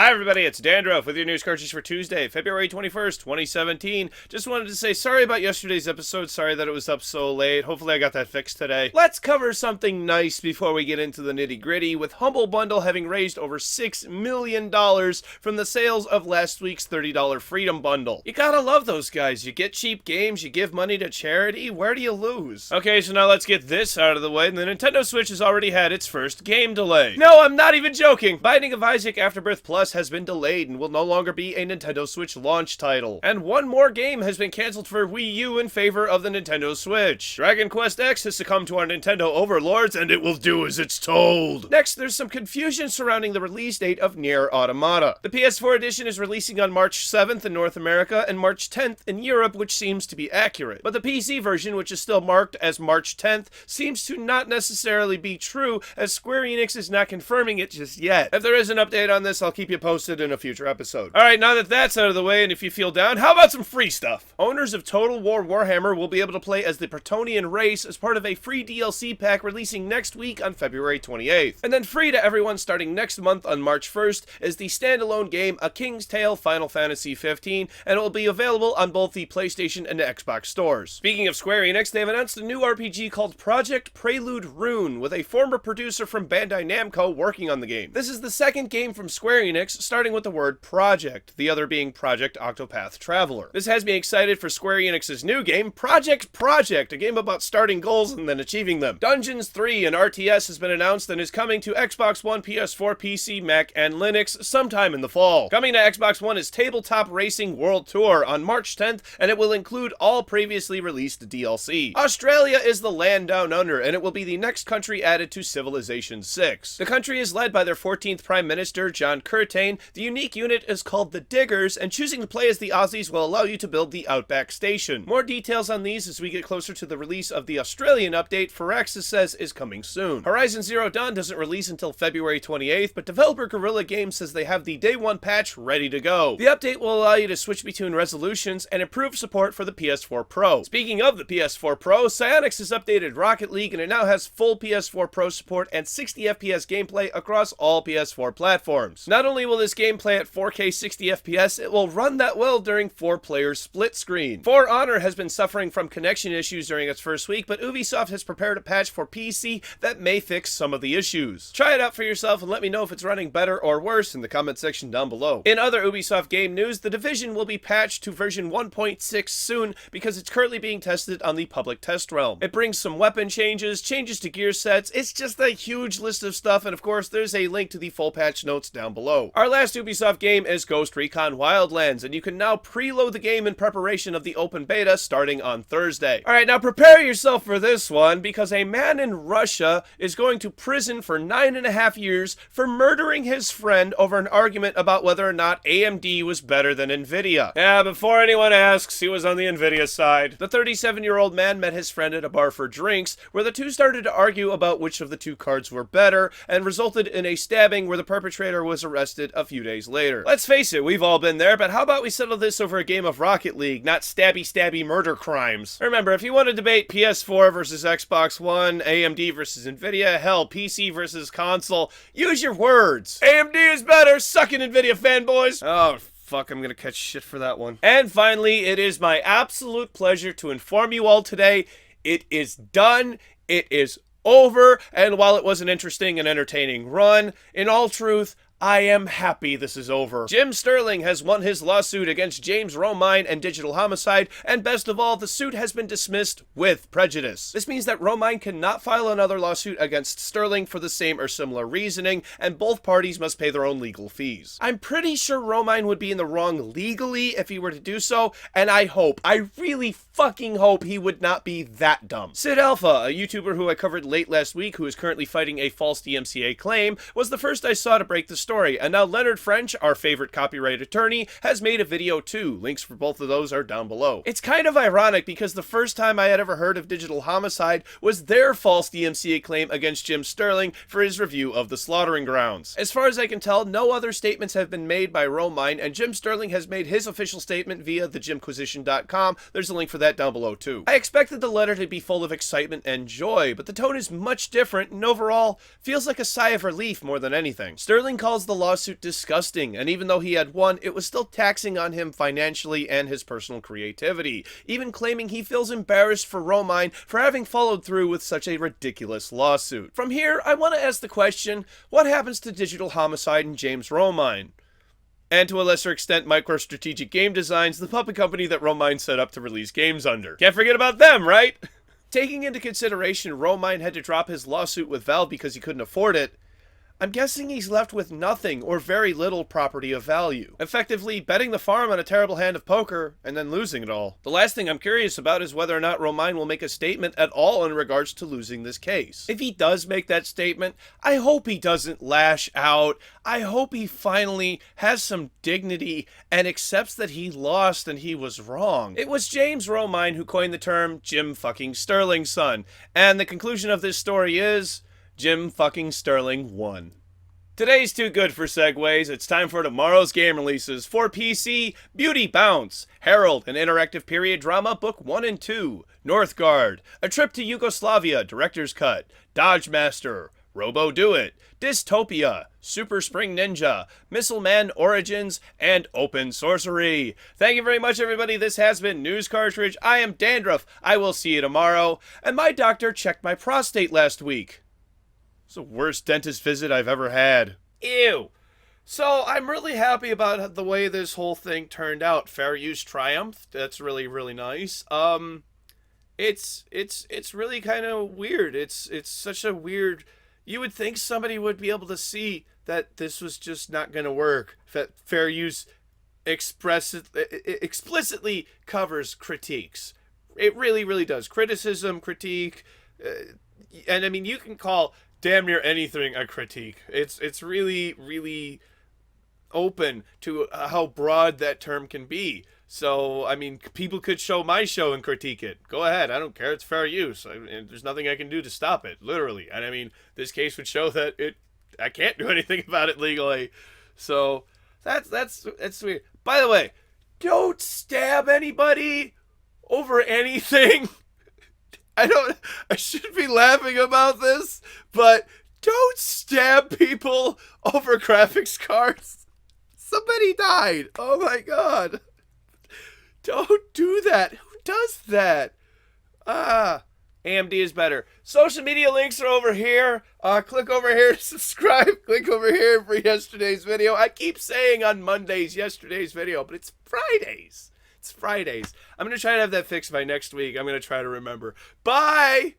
Hi everybody, it's Dandruff with your news cartridge for Tuesday, February 21st, 2017. Just wanted to say sorry about yesterday's episode, sorry that it was up so late. Hopefully I got that fixed today. Let's cover something nice before we get into the nitty gritty, with Humble Bundle having raised over $6 million from the sales of last week's $30 Freedom Bundle. You gotta love those guys. You get cheap games, you give money to charity, where do you lose? Okay, so now let's get this out of the way. The Nintendo Switch has already had its first game delay. No, I'm not even joking. Binding of Isaac Afterbirth Plus has been delayed and will no longer be a Nintendo Switch launch title. And one more game has been cancelled for Wii U in favor of the Nintendo Switch. Dragon Quest X has succumbed to our Nintendo overlords, and it will do as it's told. Next, there's some confusion surrounding the release date of Nier Automata. The PS4 edition is releasing on March 7th in North America and March 10th in Europe, which seems to be accurate. But the PC version, which is still marked as March 10th, seems to not necessarily be true, as Square Enix is not confirming it just yet. If there is an update on this, I'll keep you posted in a future episode. Alright, now that that's out of the way, and if you feel down, how about some free stuff? Owners of Total War Warhammer will be able to play as the Bretonnian race as part of a free DLC pack releasing next week on February 28th. And then free to everyone starting next month on March 1st is the standalone game A King's Tale Final Fantasy 15, and it will be available on both the PlayStation and Xbox stores. Speaking of Square Enix, they've announced a new RPG called Project Prelude Rune, with a former producer from Bandai Namco working on the game. This is the second game from Square Enix, starting with the word project, the other being Project Octopath Traveler. This has me excited for Square Enix's new game, Project, a game about starting goals and then achieving them. Dungeons 3, an RTS, has been announced and is coming to Xbox One, PS4, PC, Mac, and Linux sometime in the fall. Coming to Xbox One is Tabletop Racing World Tour on March 10th, and it will include all previously released DLC. Australia is the land down under, and it will be the next country added to Civilization 6. The country is led by their 14th Prime Minister, John Curtain. The unique unit is called the Diggers, and choosing to play as the Aussies will allow you to build the Outback Station. More details on these as we get closer to the release of the Australian update Firaxis says is coming soon. Horizon Zero Dawn doesn't release until February 28th, but developer Guerrilla Games says they have the Day 1 patch ready to go. The update will allow you to switch between resolutions and improve support for the PS4 Pro. Speaking of the PS4 Pro, Psyonix has updated Rocket League, and it now has full PS4 Pro support and 60 FPS gameplay across all PS4 platforms. Not only will this game play at 4K 60 FPS, it will run that well during 4-player split screen. For Honor has been suffering from connection issues during its first week, but Ubisoft has prepared a patch for PC that may fix some of the issues. Try it out for yourself and let me know if it's running better or worse in the comment section down below. In other Ubisoft game news, The Division will be patched to version 1.6 soon because it's currently being tested on the public test realm. It brings some weapon changes to gear sets. It's just a huge list of stuff, and of course there's a link to the full patch notes down below. Our last Ubisoft game is Ghost Recon Wildlands, and you can now preload the game in preparation of the open beta starting on Thursday. Alright, now prepare yourself for this one, because a man in Russia is going to prison for 9.5 years for murdering his friend over an argument about whether or not AMD was better than Nvidia. Yeah, before anyone asks, he was on the Nvidia side. The 37-year-old man met his friend at a bar for drinks, where the two started to argue about which of the two cards were better, and resulted in a stabbing where the perpetrator was arrested a few days later. Let's face it, we've all been there, but how about we settle this over a game of Rocket League, not stabby murder crimes? Remember, if you want to debate PS4 versus Xbox One, AMD versus Nvidia, hell, PC versus console, use your words. AMD is better, suck it, Nvidia fanboys! Oh, fuck, I'm gonna catch shit for that one. And finally, it is my absolute pleasure to inform you all today, it is done, it is over, and while it was an interesting and entertaining run, in all truth, I am happy this is over. Jim Sterling has won his lawsuit against James Romine and Digital Homicide, and best of all, the suit has been dismissed with prejudice. This means that Romine cannot file another lawsuit against Sterling for the same or similar reasoning, and both parties must pay their own legal fees. I'm pretty sure Romine would be in the wrong legally if he were to do so, and I really fucking hope he would not be that dumb. Sid Alpha, a YouTuber who I covered late last week who is currently fighting a false DMCA claim, was the first I saw to break the story, and now Leonard French, our favorite copyright attorney, has made a video too. Links for both of those are down below. It's kind of ironic because the first time I had ever heard of Digital Homicide was their false DMCA claim against Jim Sterling for his review of The Slaughtering Grounds. As far as I can tell, no other statements have been made by Romine, and Jim Sterling has made his official statement via thejimquisition.com. There's a link for that down below too. I expected the letter to be full of excitement and joy, but the tone is much different and overall feels like a sigh of relief more than anything. Sterling calls calls the lawsuit disgusting, and even though he had won, it was still taxing on him financially and his personal creativity, even claiming he feels embarrassed for Romine for having followed through with such a ridiculous lawsuit. From here, I want to ask the question, what happens to Digital Homicide and James Romine? And to a lesser extent, MicroStrategic Game Designs, the puppet company that Romine set up to release games under. Can't forget about them, right? Taking into consideration Romine had to drop his lawsuit with Valve because he couldn't afford it, I'm guessing he's left with nothing or very little property of value. Effectively, betting the farm on a terrible hand of poker and then losing it all. The last thing I'm curious about is whether or not Romine will make a statement at all in regards to losing this case. If he does make that statement, I hope he doesn't lash out. I hope he finally has some dignity and accepts that he lost and he was wrong. It was James Romine who coined the term Jim fucking Sterling's son, and the conclusion of this story is Jim fucking Sterling won. Today's too good for segues. It's time for tomorrow's game releases. For PC, Beauty Bounce, Herald, an interactive period drama, book 1 and 2, Northgard, A Trip to Yugoslavia, Director's Cut, Dodge Master, Robo Do It, Dystopia, Super Spring Ninja, Missile Man Origins, and Open Sorcery. Thank you very much, everybody. This has been News Cartridge. I am Dandruff. I will see you tomorrow. And my doctor checked my prostate last week. It's the worst dentist visit I've ever had. Ew. So I'm really happy about the way this whole thing turned out. Fair use triumphed. That's really, really nice. It's really kind of weird. It's such a weird. You would think somebody would be able to see that this was just not going to work. That fair use explicitly covers critiques. It really, really does. Criticism, critique, and I mean you can call damn near anything a critique. It's really, really open to how broad that term can be. So, I mean, people could show my show and critique it. Go ahead. I don't care. It's fair use. There's nothing I can do to stop it, literally. And I mean, this case would show that I can't do anything about it legally. So, that's weird. By the way, don't stab anybody over anything. I should be laughing about this, but don't stab people over graphics cards. Somebody died. Oh my god. Don't do that. Who does that? AMD is better. Social media links are over here. Click over here to subscribe. Click over here for yesterday's video. I keep saying on Mondays yesterday's video, but it's Fridays. It's Fridays. I'm going to try to have that fixed by next week. I'm going to try to remember. Bye!